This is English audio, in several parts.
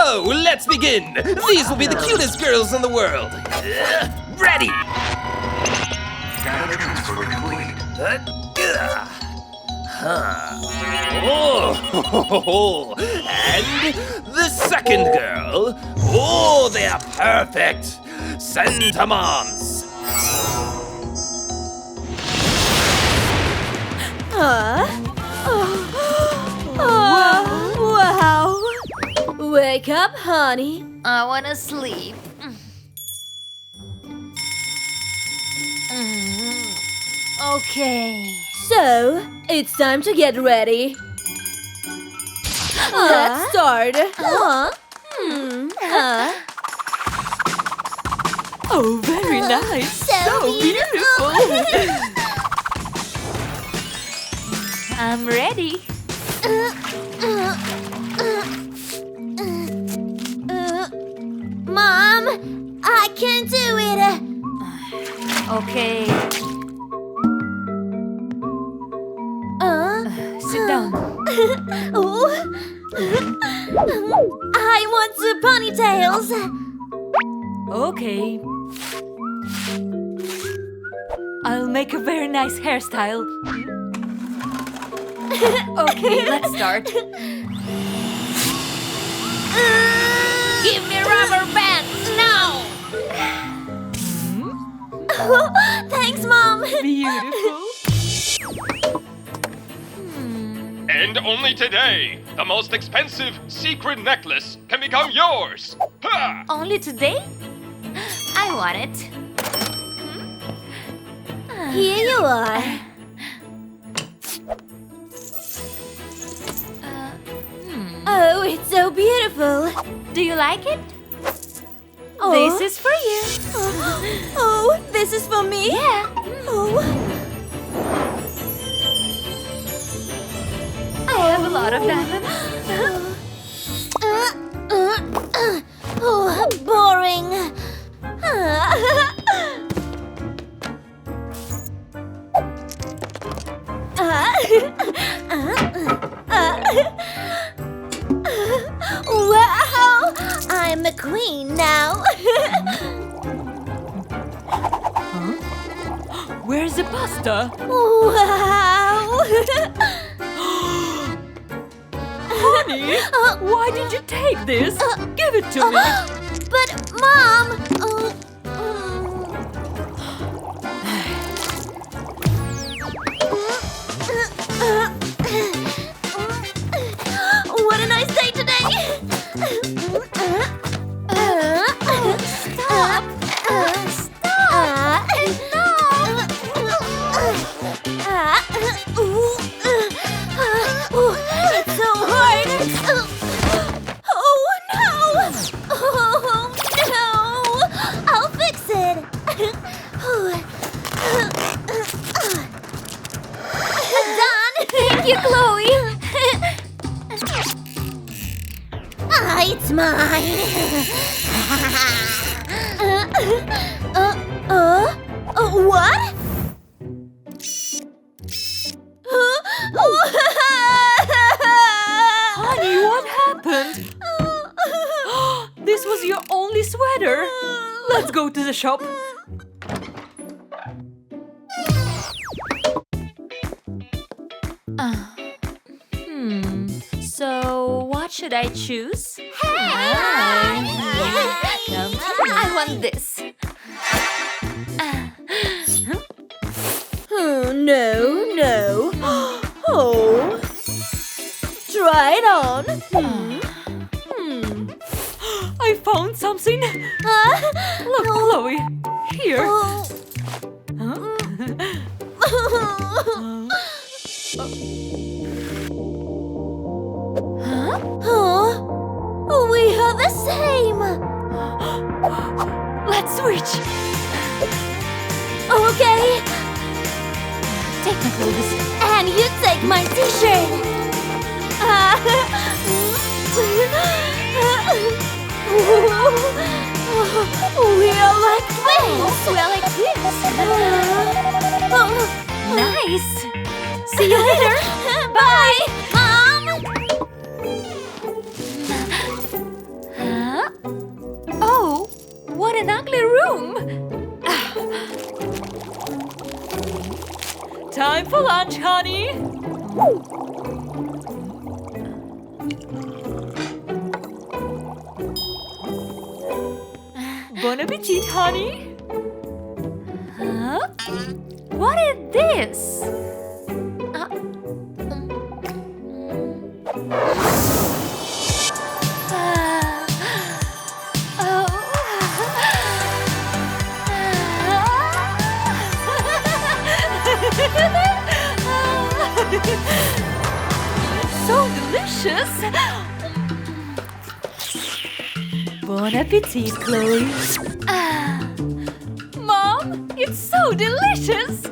So, let's begin. These will be the cutest girls in the world. Ready. Data transfer complete. Oh, and the second girl. Oh, they are perfect. Send to moms. Wow. Wake up, honey. I wanna sleep. Okay. So, it's time to get ready. Let's start. Oh, very nice. So beautiful. I'm ready. Mom, I can't do it. Okay. Sit down. I want two ponytails. Okay. I'll make a very nice hairstyle. Okay, let's start. Give me rubber bands now! Thanks, Mom. Beautiful. And only today, the most expensive secret necklace can become yours. Ha! Only today? I want it. Here you are. Oh, it's so beautiful. Do you like it? Oh. This is for you. Oh, this is for me? Yeah. Oh. I have a lot of diamonds. Oh, boring. Wow! I'm a queen now. Where's the pasta? Wow! Honey, why did you take this? Give it to me. But, Mom... What a nice day today! Stop! It's so hard! Oh no! Oh no! I'll fix it! Done! Thank you, Chloe. It's mine! What? Honey, what happened? This was your only sweater. Let's go to the shop. So, what should I choose? Hi. I want this. No. Oh. Try it on. I found something. Look, Chloe. Here. We are the same. Let's switch. Okay. Take my clothes. And you take my t-shirt. We are like twins. We are like twins. Nice. See you later. Bye, Mom. room. Time for lunch, honey. Bon appetit, honey. Huh? What is this? So delicious! Bon appetit, Chloe. Mom, it's so delicious!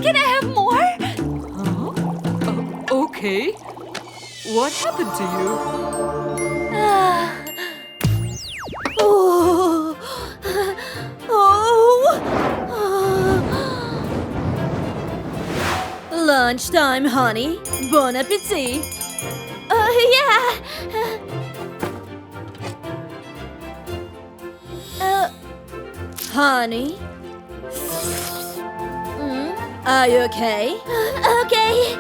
Can I have more? Huh? Okay. What happened to you? Oh. Lunchtime, honey. Bon appetit. Yeah. Honey? Are you okay? Okay.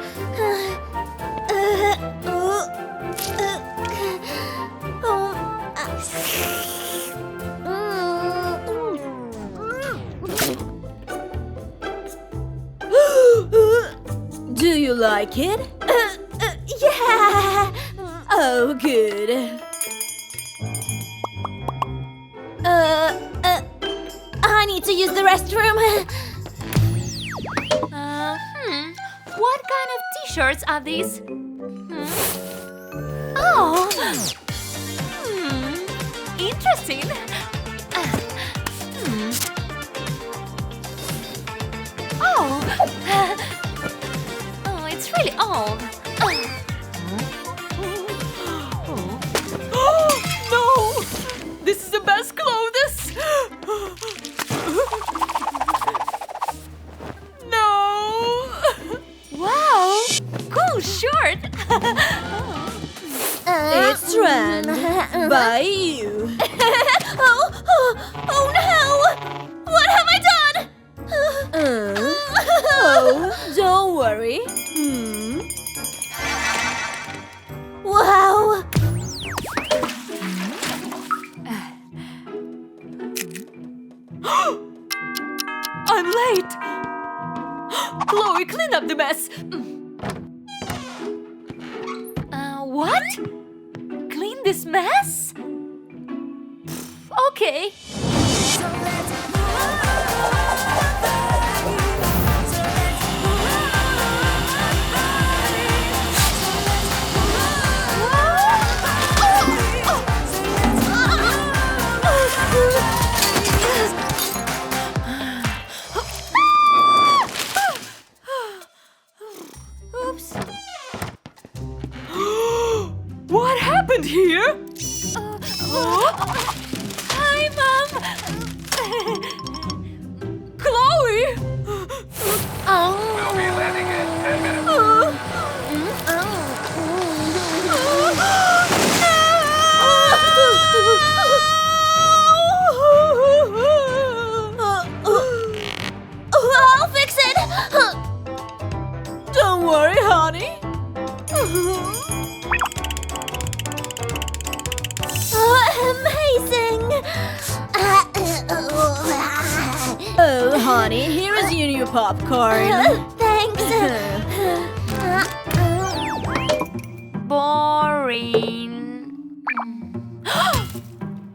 Do you like it? Yeah. Oh, good. I need to use the restroom. What kind of t-shirts are these? Oh! Interesting. Oh, it's really old. No! This is the best clothes! No! Wow! Cool shirt! It's trend. By you. Oh no! What have I done? Oh, don't worry. Wow. I'm late! Chloe, clean up the mess! What? Clean this mess? Okay. Oops. What happened here? Hi, Mom. Chloe. We'll be landing in 10 minutes. I'll fix it. Don't worry, honey. Amazing. Oh, honey, here is your new popcorn. Thanks. Boring.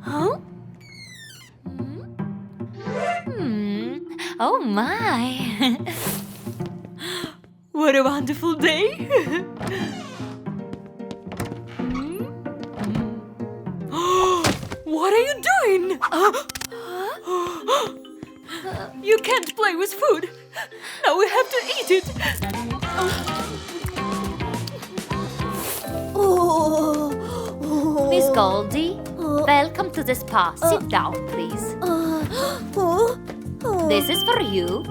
Huh? Oh my. What a wonderful day. What are you doing? You can't play with food. Now we have to eat it. Miss Goldie, welcome to the spa. Sit down, please. This is for you.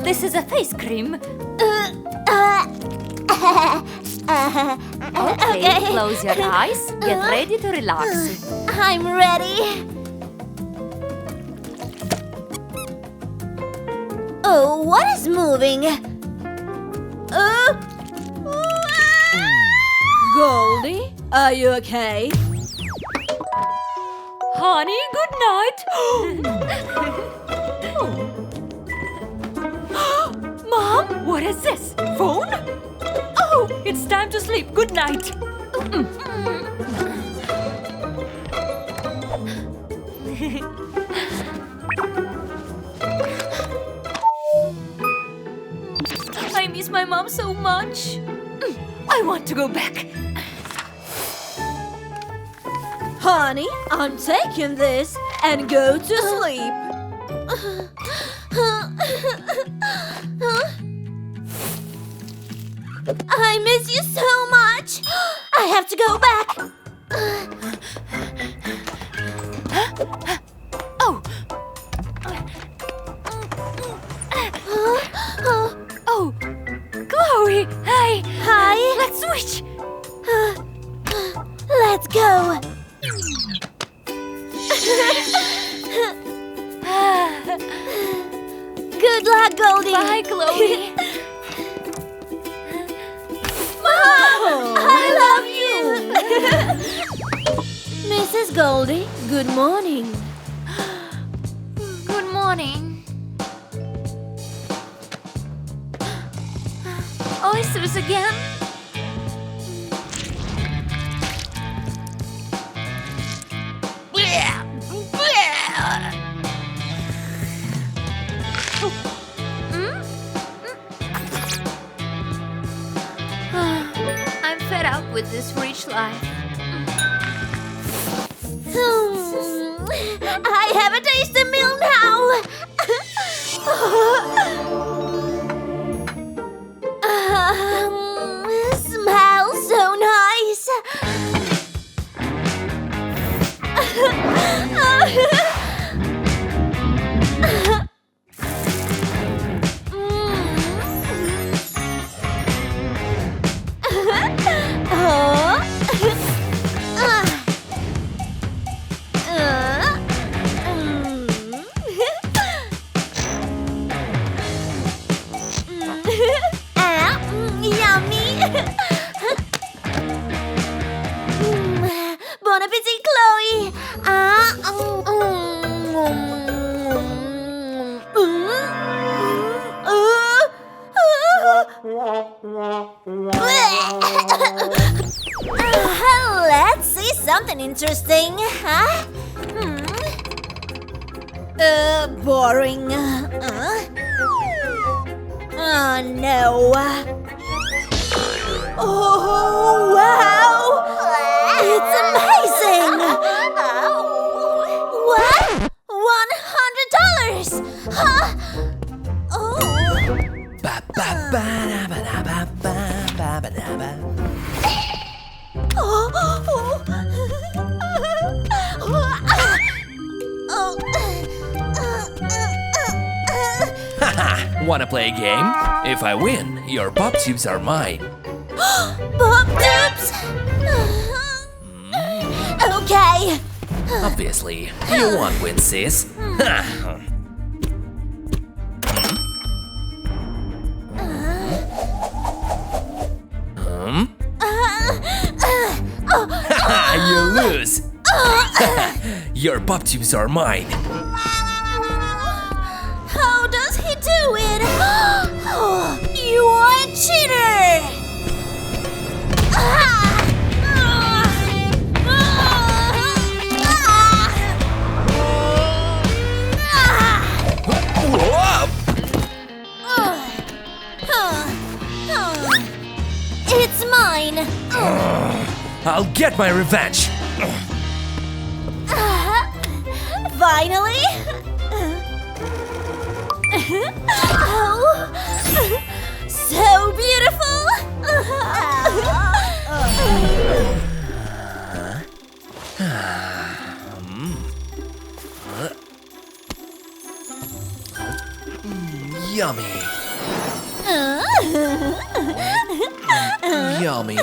This is a face cream. Okay, close your eyes. Get ready to relax. I'm ready. Oh, what is moving? Goldie, are you okay? Honey, good night. Mom, what is this? Phone? Oh, it's time to sleep. Good night. I miss my mom so much. I want to go back. Honey, I'm taking this and go to sleep. I miss you so much. I have to go back. Oh, Chloe, hi. Hi. Let's switch. Let's go. Good luck, Goldie. Bye, Chloe. Mom, I love you. Mrs. Goldie, good morning. Good morning. Oysters again? I'm fed up with this rich life. I have a tasty meal now. Smells so nice. Yummy. Bon appetit, Chloe. Let's see something interesting, huh? Boring. Oh no. Oh wow! It's amazing. What? $100? Huh? Oh. Ba ba ba da ba da ba ba ba ba da ba. Haha! Wanna play a game? If I win, your pop tubes are mine. Pop tubes? Okay. Obviously, you won't win, sis. You lose. Your pop tubes are mine. How does he do it? You are a cheater! It's mine! I'll get my revenge. Finally! Oh, so beautiful! Yummy. yummy. No.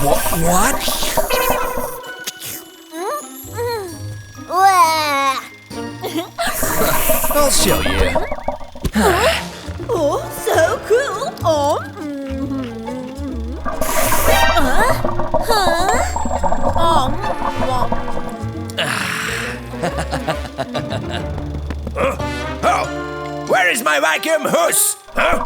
What? Wah. I'll show you. Oh, so cool. Oh. Oh, where is my vacuum hose? Huh?